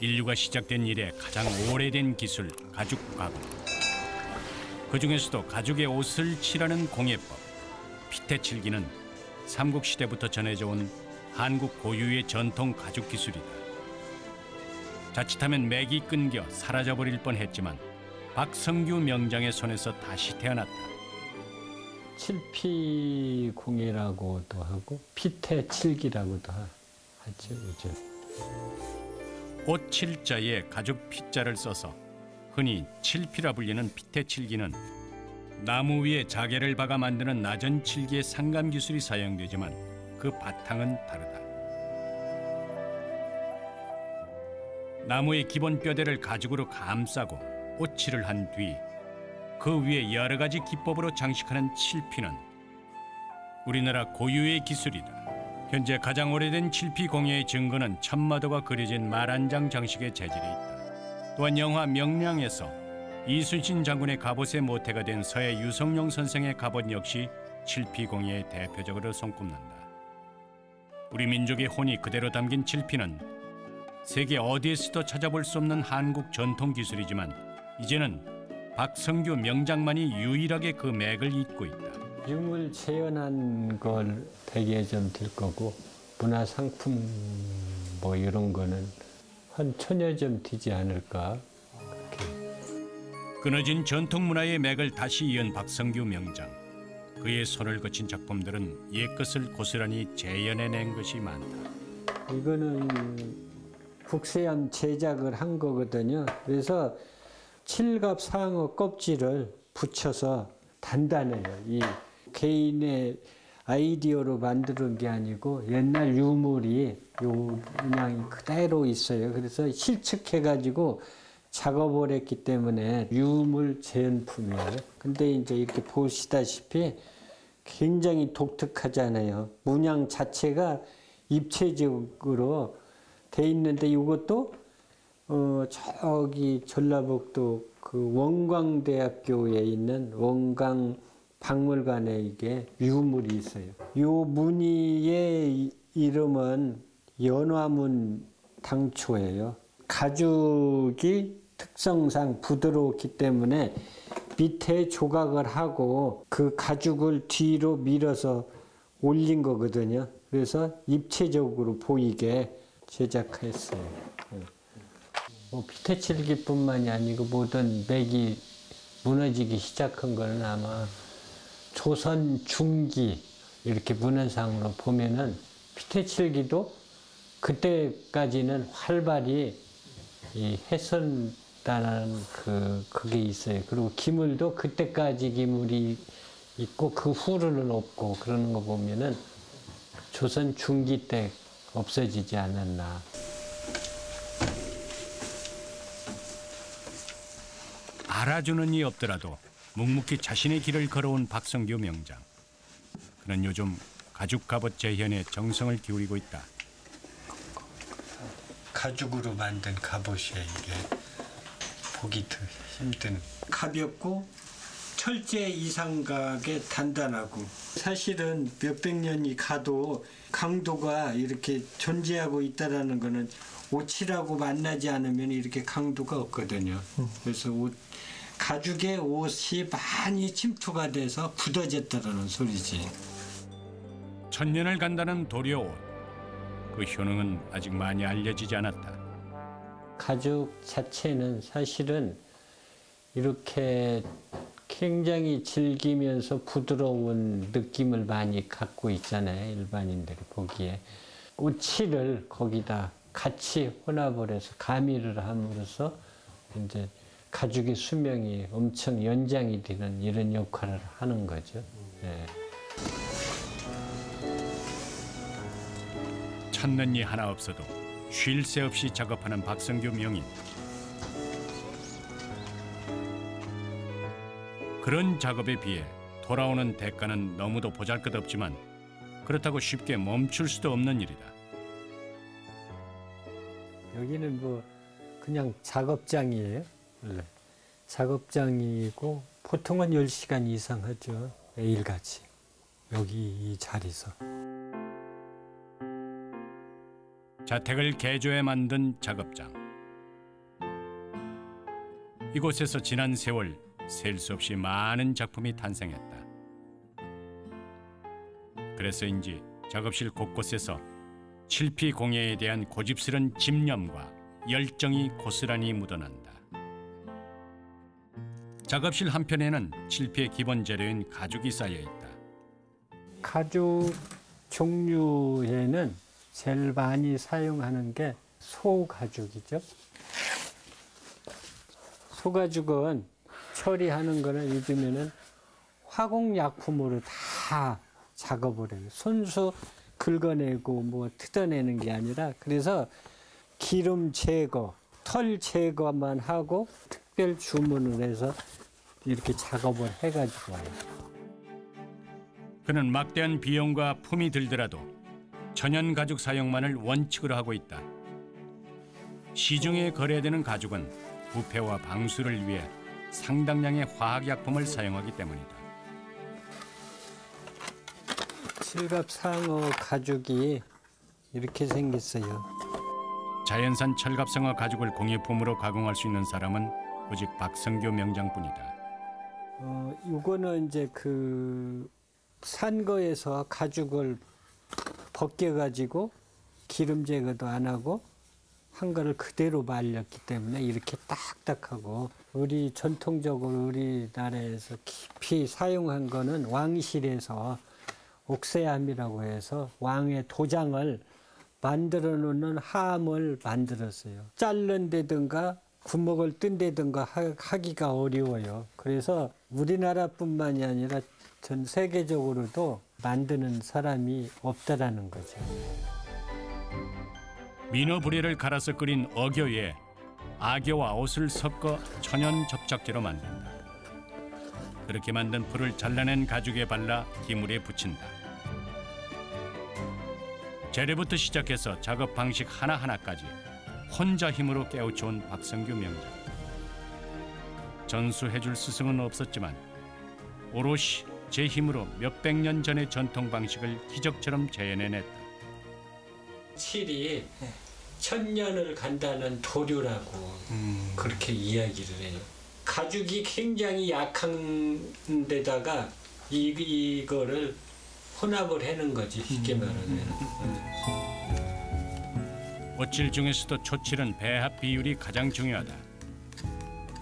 인류가 시작된 이래 가장 오래된 기술 가죽 가공. 그중에서도 가죽의 옷을 칠하는 공예법 피태칠기는 삼국시대부터 전해져 온 한국 고유의 전통 가죽 기술이다. 자칫하면 맥이 끊겨 사라져버릴 뻔했지만 박성규 명장의 손에서 다시 태어났다. 칠피공예라고도 하고 피태칠기라고도 하죠, 요즘. 옷 칠자에 가죽 피자를 써서 흔히 칠피라 불리는 피태칠기는 나무 위에 자개를 박아 만드는 나전 칠기의 상감 기술이 사용되지만 그 바탕은 다르다. 나무의 기본 뼈대를 가죽으로 감싸고 옷칠을 한 뒤 그 위에 여러 가지 기법으로 장식하는 칠피는 우리나라 고유의 기술이다. 현재 가장 오래된 칠피 공예의 증거는 천마도가 그려진 말 한 장 장식의 재질에 있다. 또한 영화 명량에서 이순신 장군의 갑옷의 모태가 된 서해 유성룡 선생의 갑옷 역시 칠피 공예의 대표적으로 손꼽는다. 우리 민족의 혼이 그대로 담긴 칠피는 세계 어디에서도 찾아볼 수 없는 한국 전통 기술이지만 이제는 박성규 명장만이 유일하게 그 맥을 잇고 있다. 유물 재현한 걸 되게 좀 들 거고 문화상품 뭐 이런 거는 한 1000여 점 되지 않을까. 그렇게. 끊어진 전통 문화의 맥을 다시 이은 박성규 명장. 그의 손을 거친 작품들은 옛것을 고스란히 재현해낸 것이 많다. 이거는 국세암 제작을 한 거거든요. 그래서 칠갑 상어 껍질을 붙여서 단단해요. 이 개인의 아이디어로 만드는 게 아니고 옛날 유물이 요 문양이 그대로 있어요. 그래서 실측해가지고 작업을 했기 때문에 유물 재현품이에요. 근데 이제 이렇게 보시다시피 굉장히 독특하잖아요. 문양 자체가 입체적으로 돼 있는데 이것도 저기 전라북도 그 원광대학교에 있는 원광 박물관에 이게 유물이 있어요. 요 무늬의 이름은 연화문 당초예요. 가죽이 특성상 부드럽기 때문에 밑에 조각을 하고 그 가죽을 뒤로 밀어서 올린 거거든요. 그래서 입체적으로 보이게 제작했어요. 뭐 피태칠기뿐만이 아니고 모든 맥이 무너지기 시작한 거는 아마 조선 중기 이렇게 문헌상으로 보면은 피태칠기도 그때까지는 활발히 했었다는 그게 있어요. 그리고 기물도 그때까지 기물이 있고 그 후로는 없고 그러는 거 보면은 조선 중기 때 없어지지 않았나. 알아주는 이 없더라도 묵묵히 자신의 길을 걸어온 박성규 명장. 그는 요즘 가죽 갑옷 재현에 정성을 기울이고 있다. 가죽으로 만든 갑옷이에요. 이게 보기 더 힘든. 가볍고 철제 이상각에 단단하고 사실은 몇백 년이 가도 강도가 이렇게 존재하고 있다라는 거는 옷이라고 만나지 않으면 이렇게 강도가 없거든요. 그래서 가죽에 옷이 많이 침투가 돼서 굳어졌다라는 소리지. 천년을 간다는 도려옷. 그 효능은 아직 많이 알려지지 않았다. 가죽 자체는 사실은 이렇게 굉장히 질기면서 부드러운 느낌을 많이 갖고 있잖아요. 일반인들이 보기에. 옷칠을 거기다 같이 혼합을 해서 가미를 함으로써 이제 가죽의 수명이 엄청 연장이 되는 이런 역할을 하는 거죠. 네. 찾는 이 하나 없어도 쉴 새 없이 작업하는 박성규 명인. 그런 작업에 비해 돌아오는 대가는 너무도 보잘것없지만 그렇다고 쉽게 멈출 수도 없는 일이다. 여기는 뭐 그냥 작업장이에요. 원래. 작업장이고 보통은 10시간 이상 하죠. 매일같이. 여기 이 자리에서. 자택을 개조해 만든 작업장. 이곳에서 지난 세월 셀 수 없이 많은 작품이 탄생했다. 그래서인지 작업실 곳곳에서 칠피 공예에 대한 고집스런 집념과 열정이 고스란히 묻어난다. 작업실 한편에는 칠피의 기본 재료인 가죽이 쌓여 있다. 가죽 종류에는 제일 많이 사용하는 게 소가죽이죠. 소가죽은 처리하는 거는 요즘에는 화공약품으로 다 작업을 해요. 손수 긁어내고 뭐 뜯어내는 게 아니라, 그래서 기름 제거, 털 제거만 하고 특별 주문을 해서 이렇게 작업을 해가지고 와요. 그는 막대한 비용과 품이 들더라도 천연 가죽 사용만을 원칙으로 하고 있다. 시중에 거래되는 가죽은 부패와 방수를 위해 상당량의 화학약품을 사용하기 때문이다. 철갑상어 가죽이 이렇게 생겼어요. 자연산 철갑상어 가죽을 공예품으로 가공할 수 있는 사람은 오직 박성규 명장뿐이다. 이거는 이제 그 산거에서 가죽을 벗겨가지고 기름 제거도 안 하고 한 거를 그대로 말렸기 때문에 이렇게 딱딱하고, 우리 전통적으로 우리나라에서 깊이 사용한 거는 왕실에서 옥세함이라고 해서 왕의 도장을 만들어 놓는 함을 만들었어요. 자른다든가 구멍을 뜬다든가 하기가 어려워요. 그래서 우리나라뿐만이 아니라 전 세계적으로도 만드는 사람이 없다라는 거죠. 민어 부리를 갈아서 끓인 어교에 악여와 옷을 섞어 천연 접착제로 만든다. 그렇게 만든 풀을 잘라낸 가죽에 발라 기물에 붙인다. 재료부터 시작해서 작업 방식 하나하나까지 혼자 힘으로 깨우쳐온 박성규 명장. 전수해줄 스승은 없었지만 오롯이 제 힘으로 몇백 년 전의 전통 방식을 기적처럼 재현해냈다. 칠이 천년을 간다는 도류라고 그렇게 이야기를 해요. 가죽이 굉장히 약한 데다가 이거를 혼합을 해는 거지, 쉽게 말하면. 옷질 중에서도 초칠은 배합 비율이 가장 중요하다.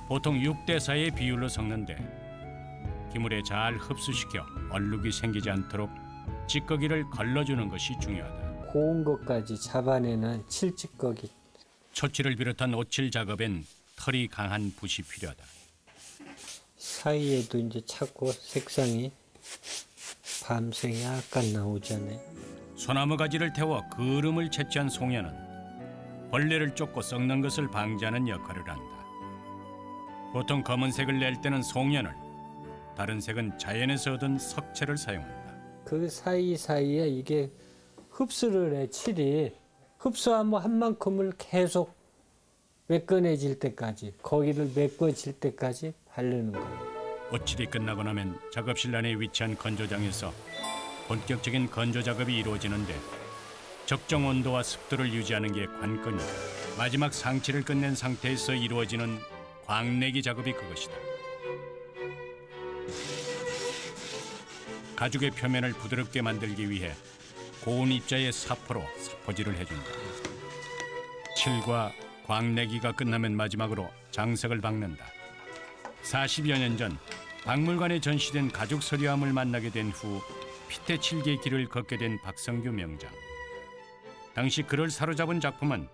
보통 6대 4의 비율로 섞는데 기물에 잘 흡수시켜 얼룩이 생기지 않도록 찌꺼기를 걸러주는 것이 중요하다. 고운 것까지 잡아내는 칠찌꺼기. 초칠을 비롯한 옷칠 작업엔 털이 강한 붓이 필요하다. 사이에도 이제 자꾸 색상이 밤새 약간 나오잖아요. 소나무 가지를 태워 그름을 채취한 송연은 벌레를 쫓고 썩는 것을 방지하는 역할을 한다. 보통 검은색을 낼 때는 송연을, 다른 색은 자연에서 얻은 석채를 사용한다. 그 사이사이에 이게 흡수를 해, 칠이. 흡수하면 한 만큼을 계속 매끈해질 때까지, 거기를 메꿔질 때까지 바르는 거예요. 옷칠이 끝나고 나면 작업실 안에 위치한 건조장에서 본격적인 건조 작업이 이루어지는데 적정 온도와 습도를 유지하는 게 관건이다. 마지막 상칠을 끝낸 상태에서 이루어지는 광내기 작업이 그것이다. 가죽의 표면을 부드럽게 만들기 위해 고운 입자의 사포로 사포질을 해준다. 칠과 광내기가 끝나면 마지막으로 장석을 박는다. 40여 년 전 박물관에 전시된 가죽 서리함을 만나게 된 후 피태 칠기의 길을 걷게 된 박성규 명장. 당시 그를 사로잡은 작품은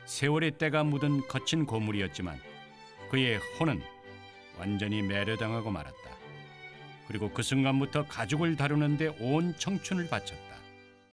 세월의 때가 묻은 거친 고물이었지만 그의 혼은 완전히 매료당하고 말았다. 그리고 그 순간부터 가죽을 다루는 데 온 청춘을 바쳤다.